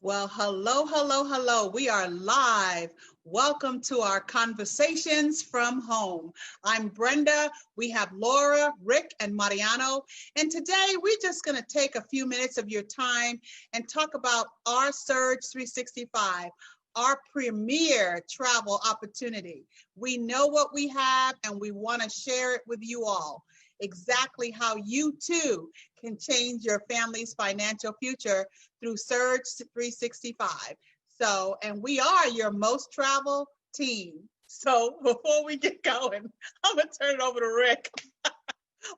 Well, hello, hello, hello. We are live. Welcome to our Conversations from Home. I'm Brenda. We have Laura, Rick, and Mariano. And today we're just going to take a few minutes of your time and talk about our Surge365, our premier travel opportunity. We know what we have and we want to share it with you all. Exactly how you too can change your family's financial future through Surge365. So, and we are your most travel team. So before we get going, I'm going to turn it over to Rick.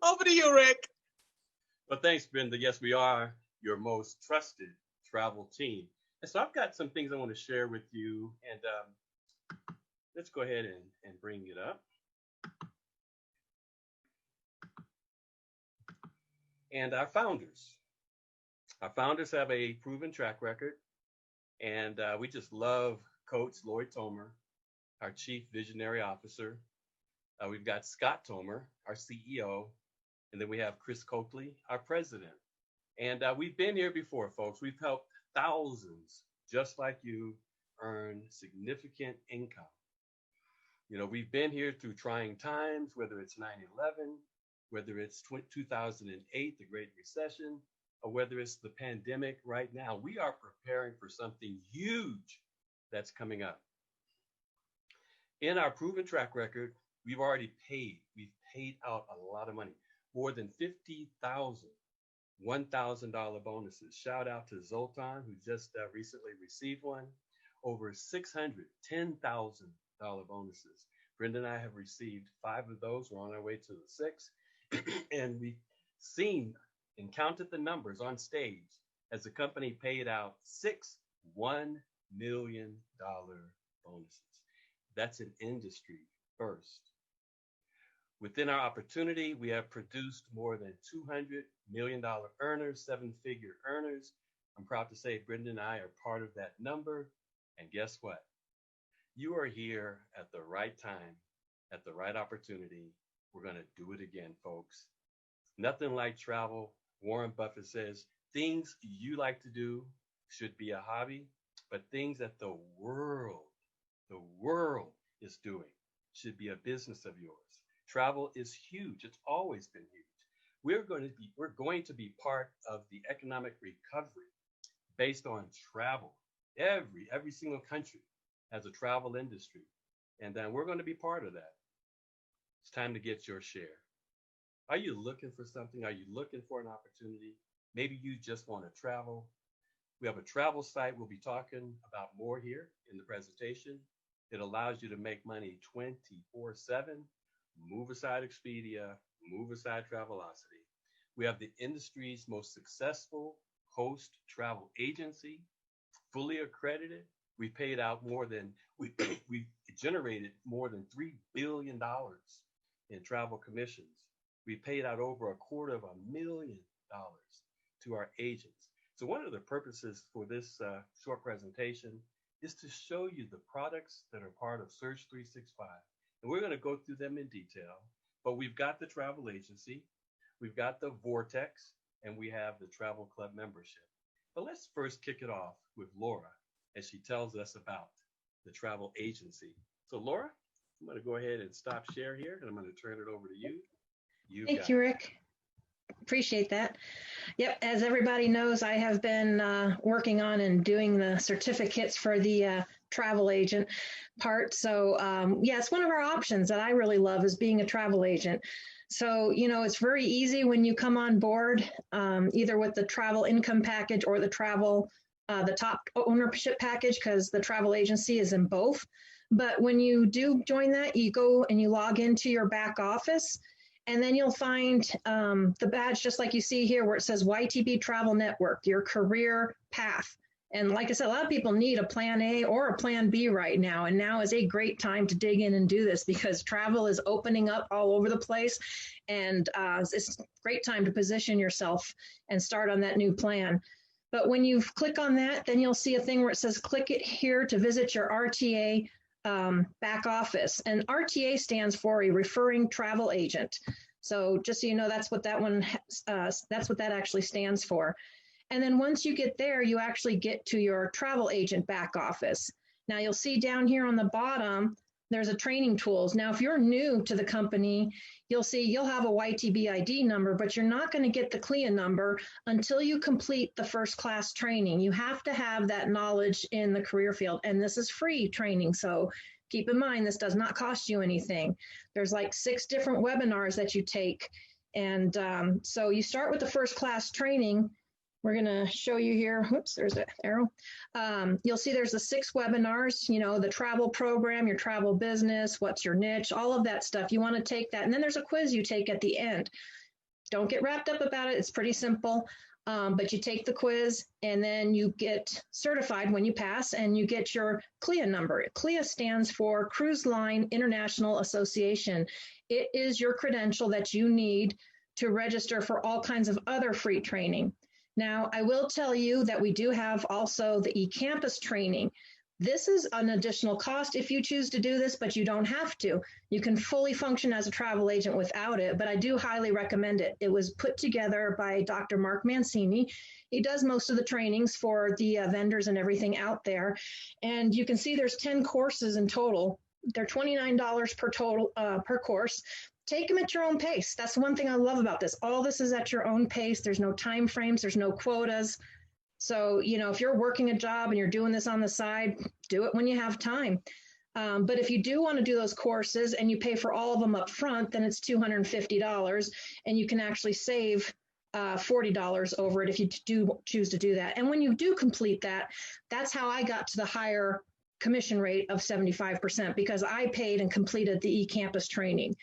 Over to you, Rick. Well, thanks, Brenda. Yes, we are your most trusted travel team. And so I've got some things I want to share with you. And let's go ahead and bring it up. And our founders have a proven track record. And we just love Coach Lloyd Tomer, our Chief Visionary Officer. We've got Scott Tomer, our CEO. And then we have Chris Coakley, our president. And we've been here before, folks. We've helped thousands just like you earn significant income. You know, we've been here through trying times, whether it's 9/11, whether it's 2008, the Great Recession, or whether it's the pandemic right now. We are preparing for something huge that's coming up. In our proven track record, we've paid out a lot of money, more than 50,000 $1,000 bonuses. Shout out to Zoltan, who just recently received one. Over 600 $10,000 bonuses. Brenda and I have received 5 of those. We're on our way to the 6th. And we've seen and counted the numbers on stage as the company paid out 6 $1 million bonuses. That's an industry first. Within our opportunity, we have produced more than $200 million earners, 7-figure earners. I'm proud to say Brenda and I are part of that number. And guess what? You are here at the right time, at the right opportunity. We're going to do it again, folks. Nothing like travel. Warren Buffett says, things you like to do should be a hobby, but things that the world is doing should be a business of yours. Travel is huge. It's always been huge. We're going to be part of the economic recovery based on travel. Every single country has a travel industry, and we're going to be part of that. It's time to get your share. Are you looking for something? Are you looking for an opportunity? Maybe you just want to travel. We have a travel site. We'll be talking about more here in the presentation. It allows you to make money 24/7. Move aside Expedia, move aside Travelocity. We have the industry's most successful host travel agency, fully accredited. We generated more than $3 billion in travel commissions. We paid out over $250,000 to our agents. So one of the purposes for this short presentation is to show you the products that are part of Surge365. And we're going to go through them in detail, but we've got the travel agency, we've got the Vortex, and we have the travel club membership. But let's first kick it off with Laura as she tells us about the travel agency. So Laura, I'm going to go ahead and stop share here, and I'm going to turn it over to you. Thank you, Rick. Appreciate that. Yep, as everybody knows, I have been working on and doing the certificates for the travel agent part. So yeah, it's one of our options that I really love is being a travel agent. So, you know, it's very easy when you come on board, either with the travel income package or the top ownership package, because the travel agency is in both. But when you do join that, you go and you log into your back office. And then you'll find the badge, just like you see here, where it says YTB Travel Network, your career path. And like I said, a lot of people need a plan A or a plan B right now. And now is a great time to dig in and do this because travel is opening up all over the place. And it's a great time to position yourself and start on that new plan. But when you click on that, then you'll see a thing where it says, click it here to visit your RTA back office. And RTA stands for a referring travel agent. So just so you know, that's what that actually stands for. And then once you get there, you actually get to your travel agent back office. Now you'll see down here on the bottom, there's a training tools. Now, if you're new to the company, you'll see you'll have a YTB ID number, but you're not going to get the CLIA number until you complete the first class training. You have to have that knowledge in the career field, and this is free training. So keep in mind, this does not cost you anything. There's like 6 different webinars that you take. And so you start with the first class training. We're going to show you here. Oops, there's an arrow. You'll see there's the 6 webinars, you know, the travel program, your travel business, what's your niche, all of that stuff. You want to take that. And then there's a quiz you take at the end. Don't get wrapped up about it. It's pretty simple. But you take the quiz and then you get certified when you pass and you get your CLIA number. CLIA stands for Cruise Line International Association. It is your credential that you need to register for all kinds of other free training. Now, I will tell you that we do have also the eCampus training. This is an additional cost if you choose to do this, but you don't have to. You can fully function as a travel agent without it, but I do highly recommend it. It was put together by Dr. Mark Mancini. He does most of the trainings for the vendors and everything out there. And you can see there's 10 courses in total. They're $29 per course. Take them at your own pace. That's the one thing I love about this. All this is at your own pace. There's no time frames. There's no quotas. So, you know, if you're working a job and you're doing this on the side, do it when you have time. But if you do want to do those courses and you pay for all of them up front, then it's $250 and you can actually save $40 over it if you do choose to do that. And when you do complete that, that's how I got to the higher commission rate of 75% because I paid and completed the eCampus training.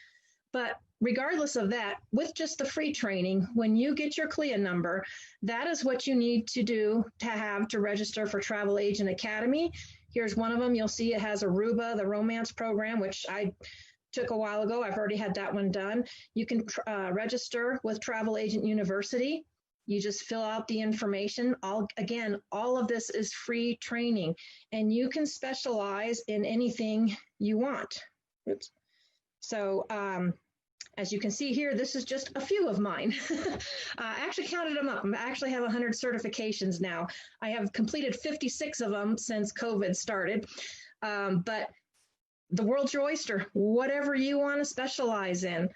But regardless of that, with just the free training, when you get your CLIA number, that is what you need to do to have to register for Travel Agent Academy. Here's one of them. You'll see it has Aruba, the romance program, which I took a while ago. I've already had that one done. You can register with Travel Agent University. You just fill out the information. All of this is free training, and you can specialize in anything you want. Oops. So as you can see here, this is just a few of mine. I actually counted them up. I actually have 100 certifications now. I have completed 56 of them since COVID started. But the world's your oyster, whatever you want to specialize in.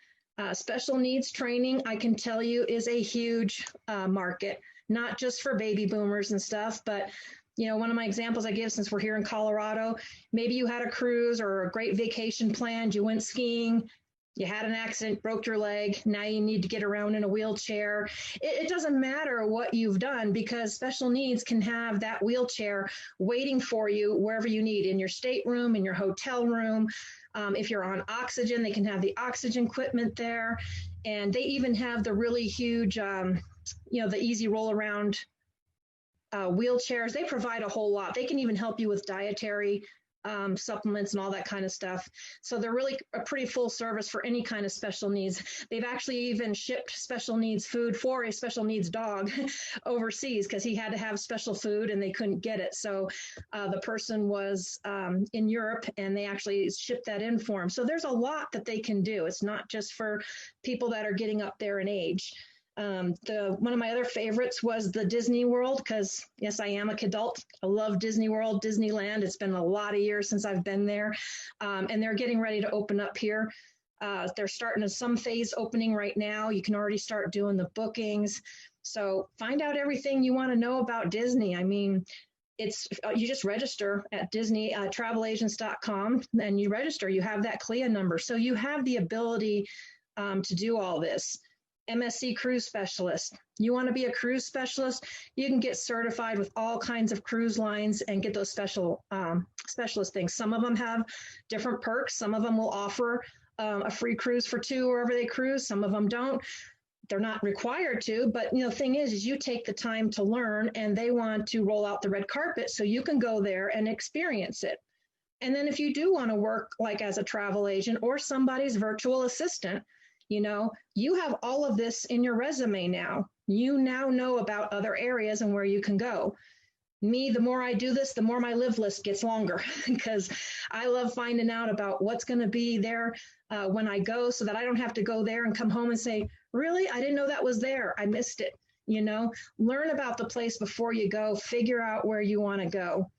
Special needs training, I can tell you, is a huge market, not just for baby boomers and stuff, but you know, one of my examples I give since we're here in Colorado, maybe you had a cruise or a great vacation planned, you went skiing, you had an accident, broke your leg, now you need to get around in a wheelchair. It doesn't matter what you've done because special needs can have that wheelchair waiting for you wherever you need, in your stateroom, in your hotel room. If you're on oxygen, they can have the oxygen equipment there. And they even have the really huge, the easy roll around wheelchairs. They provide a whole lot. They can even help you with dietary supplements and all that kind of stuff. So they're really a pretty full service for any kind of special needs. They've actually even shipped special needs food for a special needs dog overseas because he had to have special food and they couldn't get it. So the person was in Europe and they actually shipped that in for him. So there's a lot that they can do. It's not just for people that are getting up there in age. One of my other favorites was the Disney World because, yes, I am a kidult. I love Disney World, Disneyland. It's been a lot of years since I've been there, and they're getting ready to open up here. They're starting some phase opening right now. You can already start doing the bookings. So find out everything you want to know about Disney. I mean, it's you just register at Disney travelagents.com and you register. You have that CLIA number, so you have the ability to do all this. MSC cruise specialist. You want to be a cruise specialist? You can get certified with all kinds of cruise lines and get those specialist things. Some of them have different perks. Some of them will offer a free cruise for 2 wherever they cruise. Some of them don't. They're not required to, but the thing is you take the time to learn and they want to roll out the red carpet so you can go there and experience it. And then if you do want to work like as a travel agent or somebody's virtual assistant, you have all of this in your resume now. You now know about other areas and where you can go. Me, the more I do this, the more my live list gets longer because I love finding out about what's going to be there when I go so that I don't have to go there and come home and say, really, I didn't know that was there. I missed it. Learn about the place before you go, figure out where you want to go.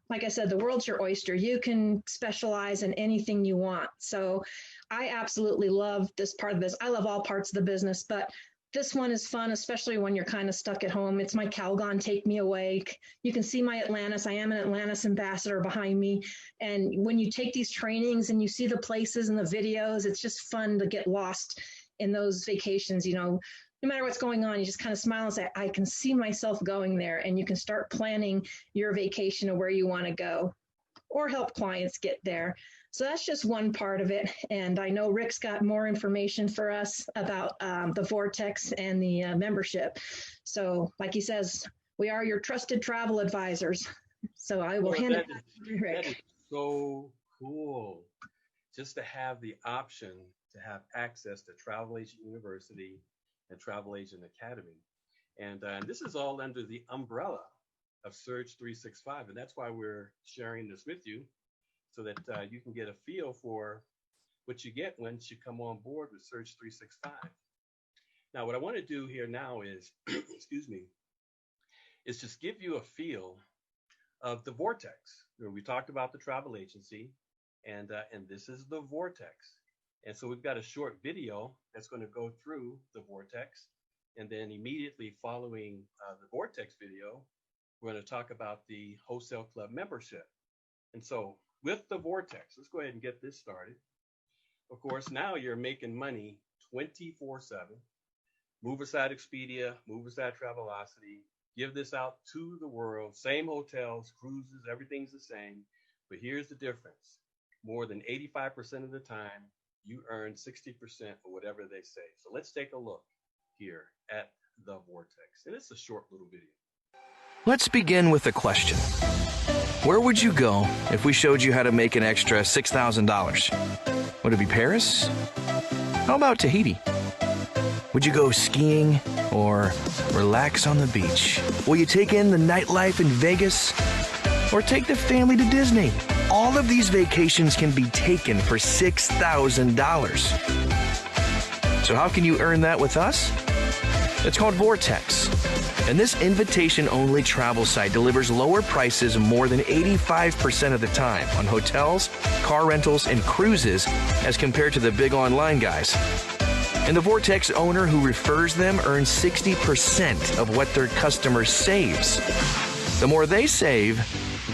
Like I said, the world's your oyster. You can specialize in anything you want. So I absolutely love this part of this. I love all parts of the business, but this one is fun, especially when you're kind of stuck at home. It's my Calgon Take Me Away. You can see my Atlantis. I am an Atlantis ambassador behind me. And when you take these trainings and you see the places and the videos, it's just fun to get lost in those vacations. No matter what's going on, you just kind of smile and say, I can see myself going there. And you can start planning your vacation of where you want to go or help clients get there. So that's just one part of it. And I know Rick's got more information for us about the Vortex and the membership. So like he says, we are your trusted travel advisors. So I will hand it back to Rick. That is so cool. Just to have the option to have access to Travel Agent University and Travel Agent Academy. And this is all under the umbrella of Surge365. And that's why we're sharing this with you, so that you can get a feel for what you get once you come on board with Surge365. Now, what I want to do here now is, excuse me, is just give you a feel of the Vortex. We talked about the travel agency, and this is the Vortex. And so we've got a short video that's going to go through the Vortex. And then immediately following the Vortex video, we're going to talk about the Wholesale Club membership. And so with the Vortex, let's go ahead and get this started. Of course, now you're making money 24/7. Move aside Expedia, move aside Travelocity, give this out to the world. Same hotels, cruises, everything's the same. But here's the difference. More than 85% of the time, you earn 60% of whatever they say. So let's take a look here at the Vortex. And it's a short little video. Let's begin with a question. Where would you go if we showed you how to make an extra $6,000? Would it be Paris? How about Tahiti? Would you go skiing or relax on the beach? Will you take in the nightlife in Vegas or take the family to Disney? All of these vacations can be taken for $6,000. So how can you earn that with us? It's called Vortex. And this invitation-only travel site delivers lower prices more than 85% of the time on hotels, car rentals, and cruises as compared to the big online guys. And the Vortex owner who refers them earns 60% of what their customer saves. The more they save,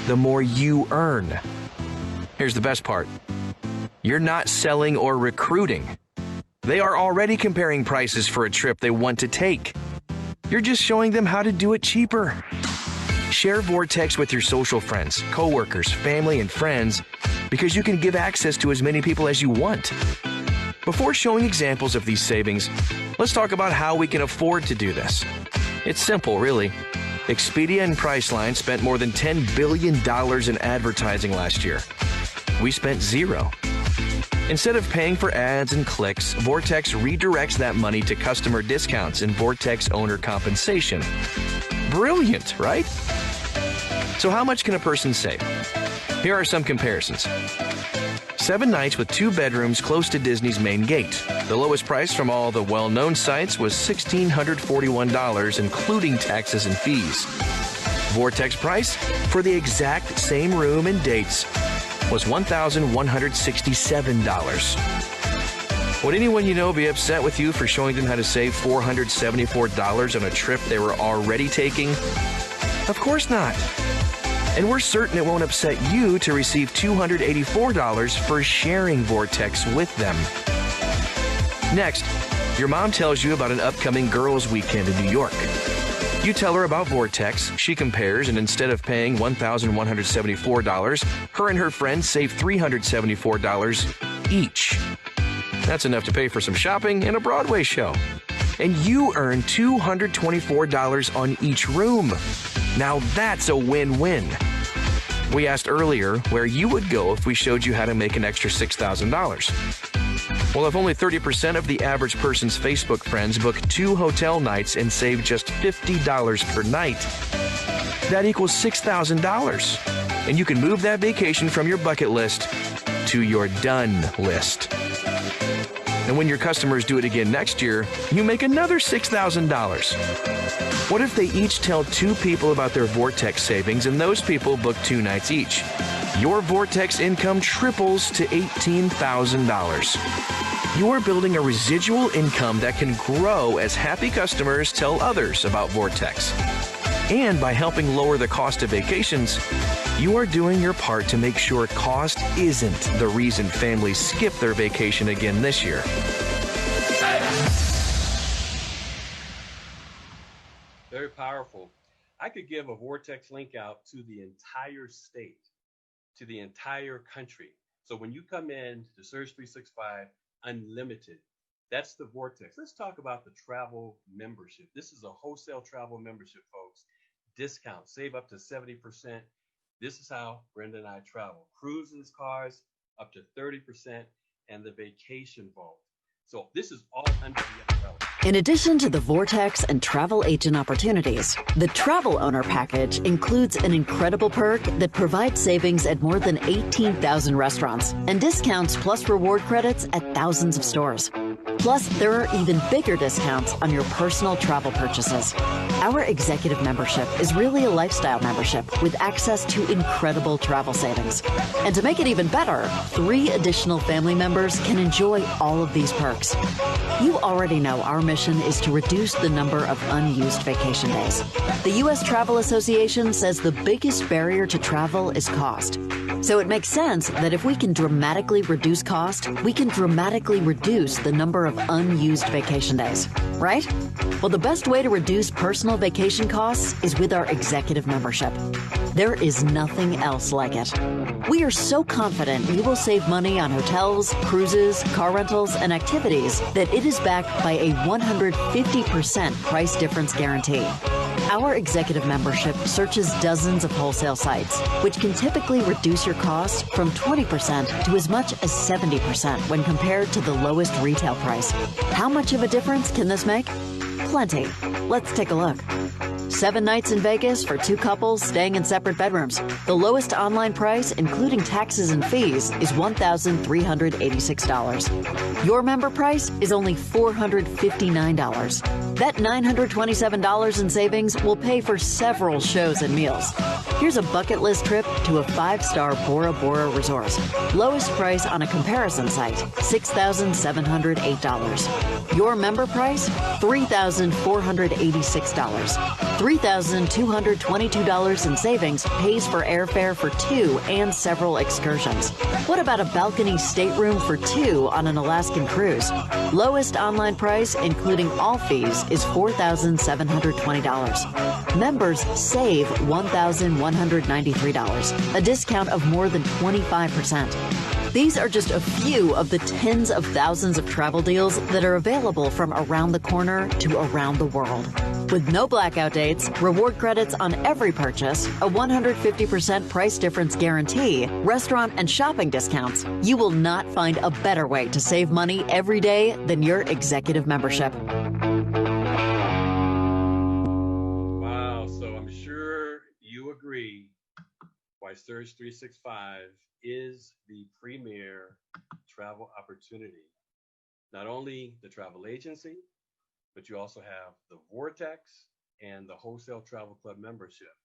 the more you earn. Here's the best part. You're not selling or recruiting. They are already comparing prices for a trip they want to take. You're just showing them how to do it cheaper. Share Vortex with your social friends, coworkers, family, and friends because you can give access to as many people as you want. Before showing examples of these savings, let's talk about how we can afford to do this. It's simple, really. Expedia and Priceline spent more than $10 billion in advertising last year. We spent zero. Instead of paying for ads and clicks, Vortex redirects that money to customer discounts and Vortex owner compensation. Brilliant, right? So how much can a person save? Here are some comparisons. 7 nights with 2 bedrooms close to Disney's main gate. The lowest price from all the well-known sites was $1,641, including taxes and fees. Vortex price for the exact same room and dates was $1,167. Would anyone you know be upset with you for showing them how to save $474 on a trip they were already taking? Of course not. And we're certain it won't upset you to receive $284 for sharing Vortex with them. Next, your mom tells you about an upcoming girls' weekend in New York. You tell her about Vortex, she compares, and instead of paying $1,174, her and her friends save $374 each. That's enough to pay for some shopping and a Broadway show. And you earn $224 on each room. Now that's a win-win. We asked earlier where you would go if we showed you how to make an extra $6,000. Well, if only 30% of the average person's Facebook friends book 2 hotel nights and save just $50 per night, that equals $6,000. And you can move that vacation from your bucket list to your done list. And when your customers do it again next year, you make another $6,000. What if they each tell 2 people about their Vortex savings and those people book 2 nights each? Your Vortex income triples to $18,000. You're building a residual income that can grow as happy customers tell others about Vortex. And by helping lower the cost of vacations, you are doing your part to make sure cost isn't the reason families skip their vacation again this year. Very powerful. I could give a Vortex link out to the entire state, to the entire country. So when you come in to Surge365 Unlimited, that's the Vortex. Let's talk about the travel membership. This is a wholesale travel membership, folks. Discount, save up to 70%. This is how Brenda and I travel. Cruises, cars, up to 30%, and the vacation vault. So this is all under the umbrella. In addition to the Vortex and travel agent opportunities, the Travel Owner Package includes an incredible perk that provides savings at more than 18,000 restaurants and discounts plus reward credits at thousands of stores. Plus, there are even bigger discounts on your personal travel purchases. Our executive membership is really a lifestyle membership with access to incredible travel savings. And to make it even better, 3 additional family members can enjoy all of these perks. You already know our mission is to reduce the number of unused vacation days. The U.S. Travel Association says the biggest barrier to travel is cost. So it makes sense that if we can dramatically reduce cost, we can dramatically reduce the number of unused vacation days, right? Well, the best way to reduce personal vacation costs is with our executive membership. There is nothing else like it. We are so confident you will save money on hotels, cruises, car rentals, and activities that it is backed by a 150% price difference guarantee. Our executive membership searches dozens of wholesale sites, which can typically reduce your cost from 20% to as much as 70% when compared to the lowest retail price. How much of a difference can this make? Plenty. Let's take a look. 7 nights in Vegas for 2 couples staying in separate bedrooms. The lowest online price, including taxes and fees, is $1,386. Your member price is only $459. That $927 in savings will pay for several shows and meals. Here's a bucket list trip to a 5-star Bora Bora resort. Lowest price on a comparison site, $6,708. Your member price, $3,486. $3,222 in savings pays for airfare for 2 and several excursions. What about a balcony stateroom for 2 on an Alaskan cruise? Lowest online price, including all fees, is $4,720. Members save $1,193, a discount of more than 25%. These are just a few of the tens of thousands of travel deals that are available from around the corner to around the world. With no blackout dates, reward credits on every purchase, a 150% price difference guarantee, restaurant and shopping discounts, you will not find a better way to save money every day than your executive membership. Wow, so I'm sure you agree why Surge365 is the premier travel opportunity. Not only the travel agency, but you also have the Vortex and the Wholesale Travel Club membership.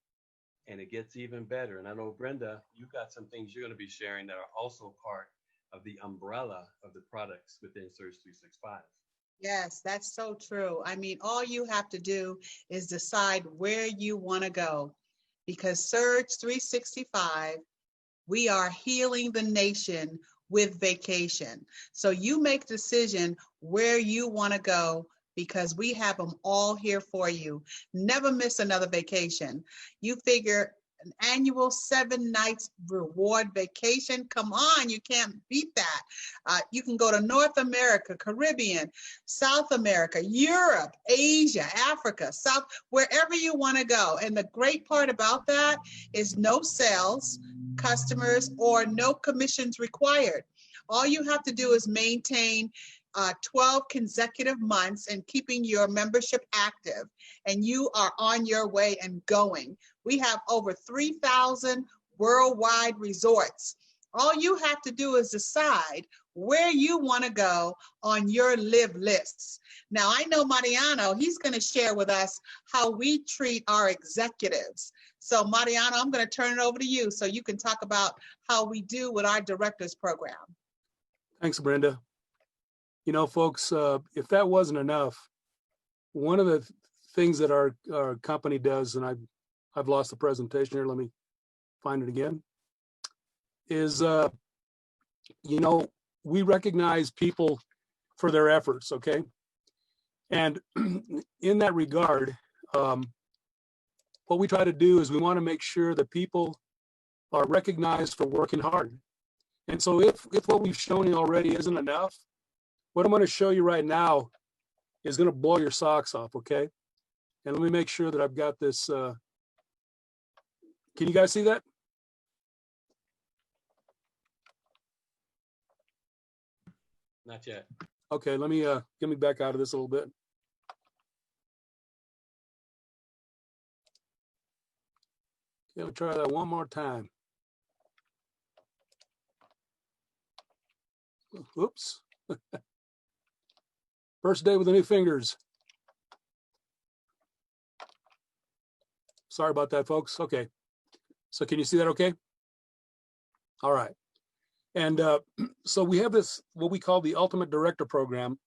And it gets even better. And I know, Brenda, you've got some things you're going to be sharing that are also part of the umbrella of the products within Surge365. Yes, that's so true. I mean, all you have to do is decide where you want to go, because Surge365, we are healing the nation with vacation. So you make a decision where you want to go, because we have them all here for you. Never miss another vacation. You figure an annual 7 nights reward vacation. Come on, you can't beat that. You can go to North America, Caribbean, South America, Europe, Asia, Africa, South, wherever you want to go. And the great part about that is no sales, customers, or no commissions required. All you have to do is maintain 12 consecutive months and keeping your membership active, and you are on your way and going. We have over 3,000 worldwide resorts. All you have to do is decide where you want to go on your live lists. Now, I know Mariano, he's going to share with us how we treat our executives. So Mariano, I'm going to turn it over to you so you can talk about how we do with our directors program. Thanks, Brenda. You know, folks, if that wasn't enough, one of the things that our company does, and I've lost the presentation here, let me find it again, is, you know, we recognize people for their efforts, okay? And in that regard, what we try to do is we want to make sure that people are recognized for working hard. And so if what we've shown you already isn't enough, what I'm going to show you right now is going to blow your socks off, okay? And let me make sure that I've got this. Can you guys see that? Not yet. Okay, let me get me back out of this a little bit. Okay, we'll try that one more time. Oops. First day with the new fingers. Sorry about that, folks. Okay. So can you see that okay? All right. And so we have this, what we call the Ultimate Director Program.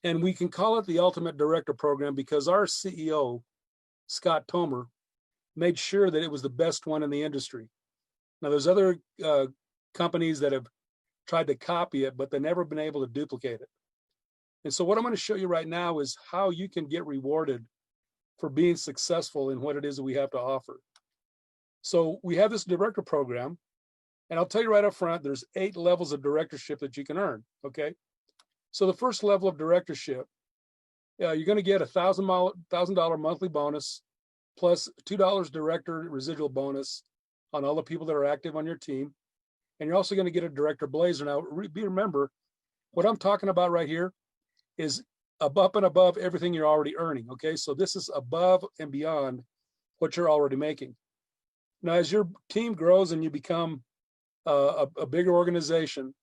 And we can call it the Ultimate Director Program because our CEO, Scott Tomer, made sure that it was the best one in the industry. Now, there's other companies that have tried to copy it, but they've never been able to duplicate it. And so what I'm going to show you right now is how you can get rewarded for being successful in what it is that we have to offer. So we have this director program, and I'll tell you right up front, there's 8 levels of directorship that you can earn, okay? So the first level of directorship, you're going to get a $1,000 monthly bonus plus $2 director residual bonus on all the people that are active on your team. And you're also going to get a director blazer. Now, remember, what I'm talking about right here is up and above everything you're already earning, okay? So this is above and beyond what you're already making. Now, as your team grows and you become a bigger organization,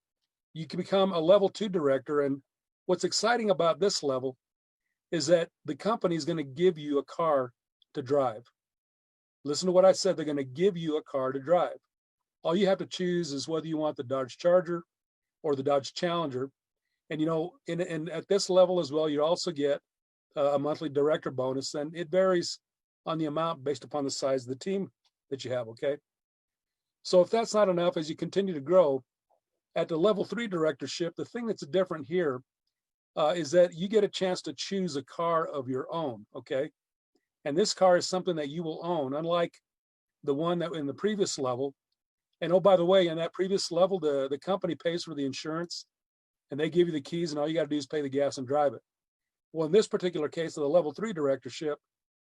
you can become a level 2 director. And what's exciting about this level is that the company is going to give you a car to drive. Listen to what I said. They're going to give you a car to drive. All you have to choose is whether you want the Dodge Charger or the Dodge Challenger. And, you know, and at this level as well, you also get a monthly director bonus, and it varies on the amount based upon the size of the team that you have, okay? So if that's not enough, as you continue to grow, at the level 3 directorship, the thing that's different here is that you get a chance to choose a car of your own, okay? And this car is something that you will own, unlike the one that in the previous level. And oh, by the way, in that previous level, the company pays for the insurance and they give you the keys, and all you got to do is pay the gas and drive it. Well, in this particular case of the level 3 directorship,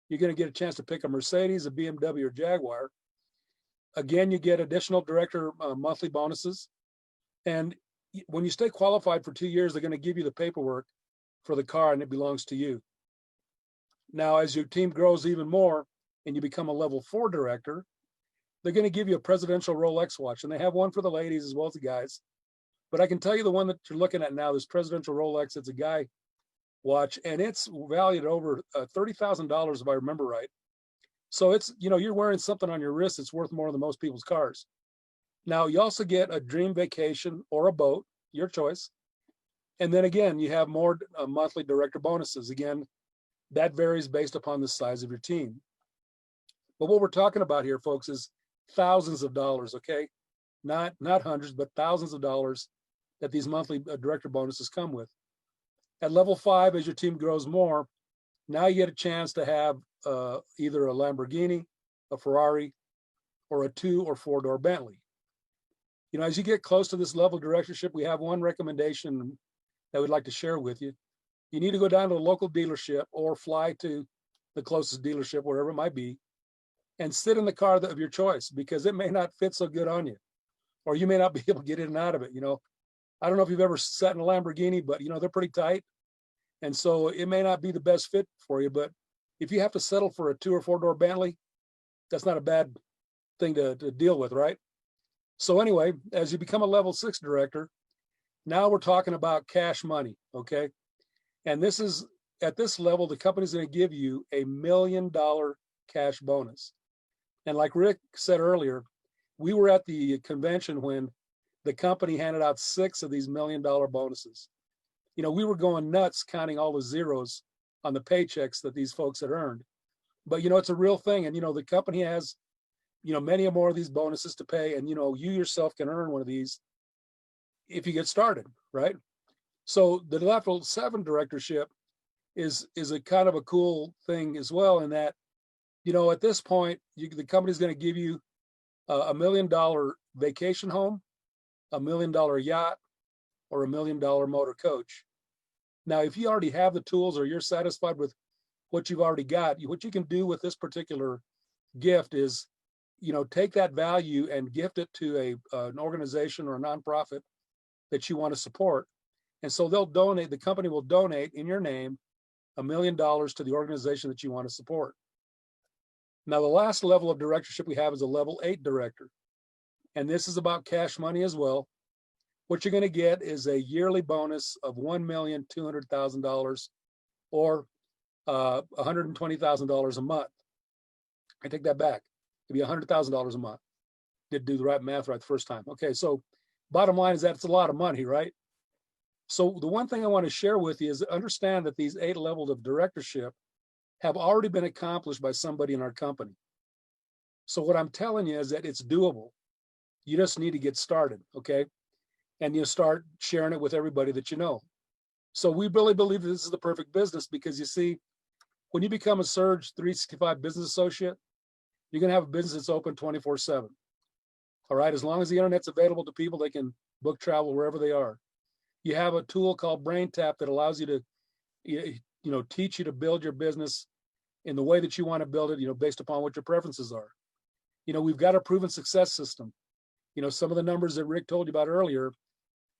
you're going to get a chance to pick a Mercedes, a BMW, or Jaguar. Again, you get additional director monthly bonuses. And when you stay qualified for 2 years, they're going to give you the paperwork for the car, and it belongs to you. Now, as your team grows even more and you become a level 4 director, they're going to give you a presidential Rolex watch, and they have one for the ladies as well as the guys. But I can tell you the one that you're looking at now, this presidential Rolex, it's a guy watch, and it's valued at over $30,000 if I remember right. So it's, you know, you're wearing something on your wrist that's worth more than most people's cars. Now, you also get a dream vacation or a boat, your choice. And then again, you have more monthly director bonuses. Again, that varies based upon the size of your team. But what we're talking about here, folks, is thousands of dollars, okay? Not hundreds, but thousands of dollars that these monthly director bonuses come with. At level 5, as your team grows more, now you get a chance to have either a Lamborghini, a Ferrari, or a 2 or 4-door Bentley. You know, as you get close to this level of directorship, we have one recommendation that we'd like to share with you. You need to go down to a local dealership or fly to the closest dealership, wherever it might be, and sit in the car of your choice, because it may not fit so good on you, or you may not be able to get in and out of it. You know, I don't know if you've ever sat in a Lamborghini, but, you know, they're pretty tight. And so it may not be the best fit for you, but if you have to settle for a 2 or 4-door Bentley, that's not a bad thing to deal with, right? So anyway, as you become a level 6 director, Now we're talking about cash money, okay? And this is, at this level, the company's going to give you $1 million cash bonus. And like Rick said earlier, we were at the convention when the company handed out 6 of these $1 million bonuses. You know, we were going nuts counting all the zeros on the paychecks that these folks had earned. But, you know, it's a real thing. And, you know, the company has, you know, many more of these bonuses to pay. And, you know, you yourself can earn one of these if you get started, right? So the level 7 directorship is a kind of a cool thing as well, in that, you know, at this point, the company's going to give you $1 million vacation home, $1 million yacht, or $1 million motor coach. Now, if you already have the tools or you're satisfied with what you've already got, what you can do with this particular gift is, you know, take that value and gift it to an organization or a nonprofit that you want to support. And so they'll donate, the company will donate in your name $1 million to the organization that you want to support. Now, the last level of directorship we have is a level 8 director. And this is about cash money as well. What you're going to get is a yearly bonus of $1,200,000 or $120,000 a month. I take that back. It'd be $100,000 a month. Did do the right math right the first time. Okay, so bottom line is that it's a lot of money, right? So the one thing I want to share with you is understand that these 8 levels of directorship have already been accomplished by somebody in our company. So what I'm telling you is that it's doable. You just need to get started, okay? And you start sharing it with everybody that you know. So we really believe that this is the perfect business, because you see, when you become a Surge365 business associate, you're going to have a business that's open 24/7. All right, as long as the internet's available to people, they can book travel wherever they are. You have a tool called BrainTap that allows you to, you know, teach you to build your business in the way that you want to build it, you know, based upon what your preferences are. You know, we've got a proven success system. You know, some of the numbers that Rick told you about earlier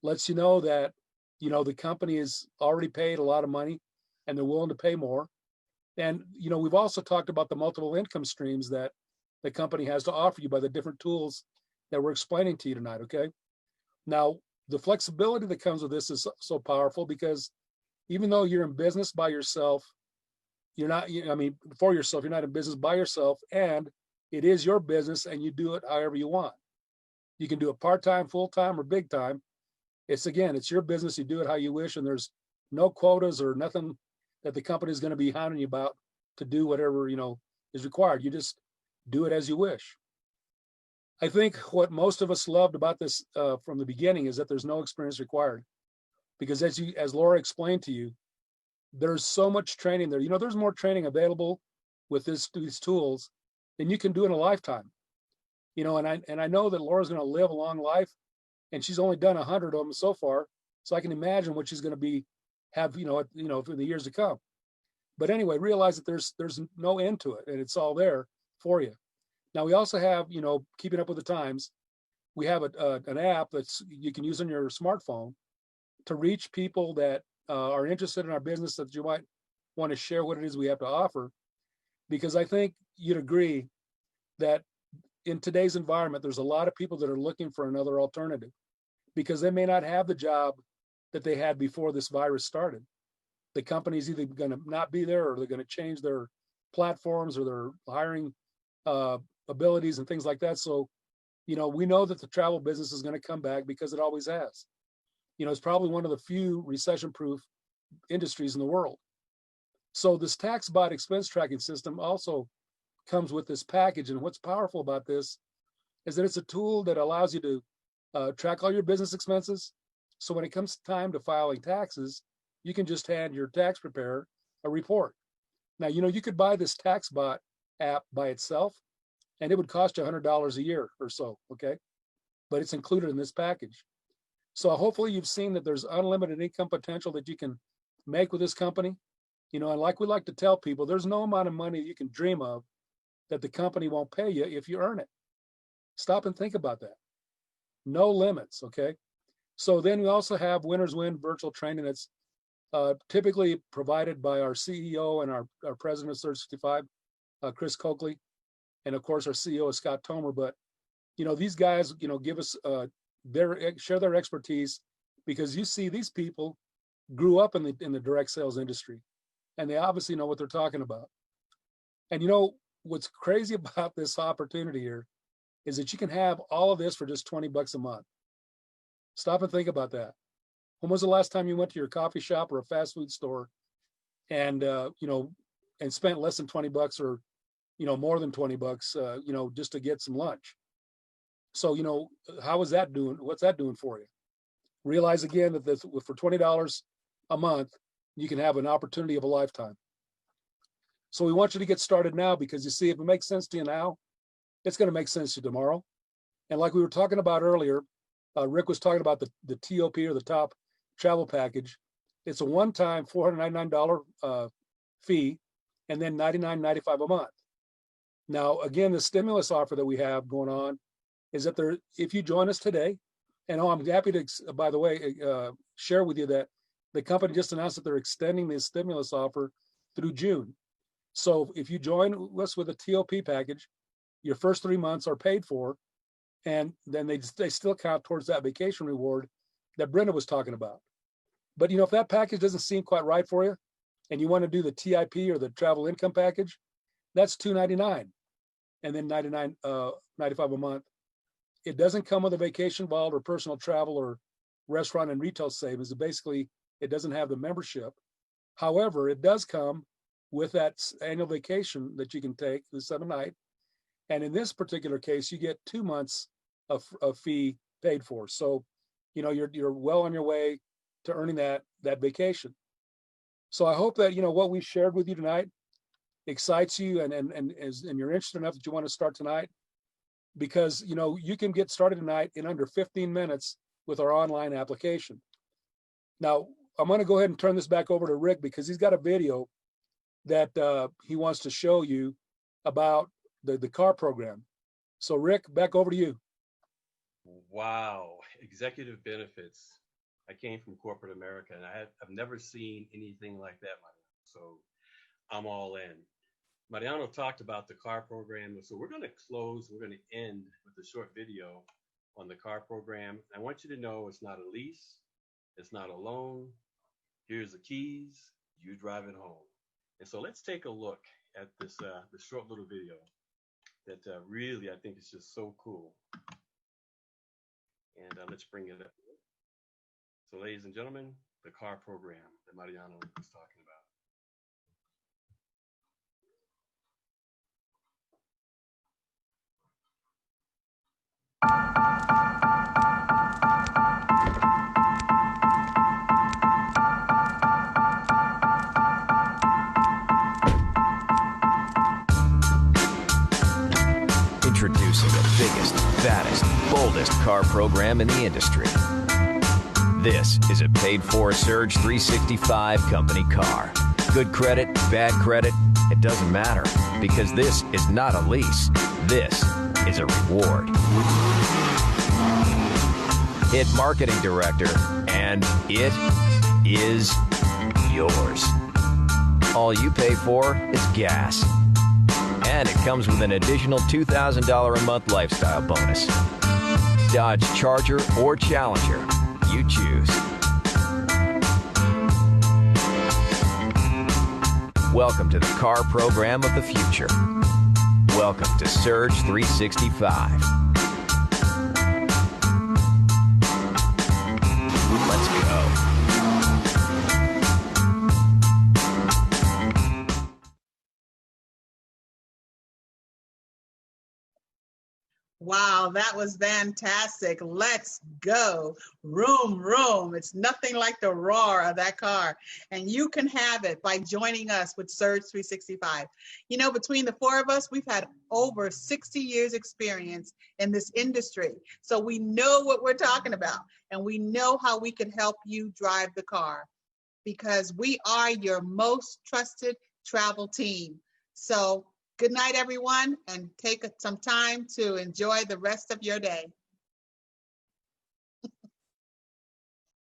lets you know that, you know, the company has already paid a lot of money and they're willing to pay more. And, you know, we've also talked about the multiple income streams that the company has to offer you by the different tools that we're explaining to you tonight, okay? Now, the flexibility that comes with this is so powerful, because even though you're in business by yourself, you're not, I mean, for yourself, you're not in business by yourself, and it is your business and you do it however you want. You can do it part-time, full-time, or big time. It's, again, it's your business. You do it how you wish, and there's no quotas or nothing that the company is going to be hounding you about to do whatever, you know, is required. You just do it as you wish. I think what most of us loved about this from the beginning is that there's no experience required, because as Laura explained to you, there's so much training there. You know, there's more training available with these tools than you can do in a lifetime. You know, and I know that Laura's going to live a long life, and she's only done 100 of them so far. So I can imagine what she's going to have, you know, for the years to come. But anyway, realize that there's no end to it, and it's all there for you. Now, we also have, you know, keeping up with the times. We have an app that's you can use on your smartphone to reach people that are interested in our business, that you might want to share what it is we have to offer. Because I think you'd agree that in today's environment, there's a lot of people that are looking for another alternative, because they may not have the job that they had before this virus started. The company's either going to not be there, or they're going to change their platforms or their hiring abilities and things like that. So, you know, we know that the travel business is going to come back, because it always has. You know, it's probably one of the few recession-proof industries in the world. So this TaxBot expense tracking system also comes with this package. And what's powerful about this is that it's a tool that allows you to track all your business expenses. So when it comes time to filing taxes, you can just hand your tax preparer a report. Now, you know, you could buy this TaxBot app by itself, and it would cost you $100 a year or so, okay? But it's included in this package. So hopefully you've seen that there's unlimited income potential that you can make with this company. You know, and like we like to tell people, there's no amount of money you can dream of that the company won't pay you if you earn it. Stop and think about that. No limits, okay? So then we also have Winners Win virtual training that's typically provided by our CEO and our president of Surge365, Chris Coakley, and of course our CEO is Scott Tomer. But you know, these guys, you know, give us share their expertise because you see these people grew up in the direct sales industry, and they obviously know what they're talking about. And you know what's crazy about this opportunity here is that you can have all of this for just $20 a month. Stop and think about that. When was the last time you went to your coffee shop or a fast food store and and spent less than $20 or more than $20 just to get some lunch? So how is that doing? What's that doing for you? Realize again that for $20 a month, you can have an opportunity of a lifetime. So we want you to get started now, because you see, if it makes sense to you now, it's going to make sense to you tomorrow. And like we were talking about earlier, Rick was talking about the TOP, or the top travel package. It's a one-time $499 fee, and then $99.95 a month. Now, again, the stimulus offer that we have going on is that if you join us today, and I'm happy to, by the way, share with you that the company just announced that they're extending this stimulus offer through June. So if you join us with a TOP package, your first 3 months are paid for, and then they still count towards that vacation reward that Brenda was talking about. But if that package doesn't seem quite right for you, and you want to do the TIP, or the travel income package, that's $299, and then $99.95 a month. It doesn't come with a vacation vault or personal travel or restaurant and retail savings. Basically, it doesn't have the membership. However, it does come with that annual vacation that you can take, the 7-night. And in this particular case, you get 2 months of fee paid for. So, you're well on your way to earning that vacation. So I hope that, what we shared with you tonight excites you and you're interested enough that you want to start tonight, because, you can get started tonight in under 15 minutes with our online application. Now, I'm going to go ahead and turn this back over to Rick, because he's got a video that he wants to show you about the car program. So Rick, back over to you. Wow, executive benefits. I came from corporate America, and I've never seen anything like that, Mariano. So I'm all in. Mariano talked about the car program. So we're going to end with a short video on the car program. I want you to know it's not a lease. It's not a loan. Here's the keys. You drive it home. And so let's take a look at this short little video that really, I think, is just so cool. And let's bring it up. So, ladies and gentlemen, the car program that Mariano was talking about. Introducing the biggest, fattest, boldest car program in the industry. This is a paid-for Surge365 company car. Good credit, bad credit, it doesn't matter, because this is not a lease. This is a reward. Hit marketing director, and it is yours. All you pay for is gas. And it comes with an additional $2,000 a month lifestyle bonus. Dodge Charger or Challenger, you choose. Welcome to the car program of the future. Welcome to Surge365. Let's go. Wow, that was fantastic. Let's go. Room, room. It's nothing like the roar of that car. And you can have it by joining us with Surge365. Between the four of us, we've had over 60 years experience in this industry. So we know what we're talking about, and we know how we can help you drive the car, because we are your most trusted travel team. So good night, everyone, and take some time to enjoy the rest of your day.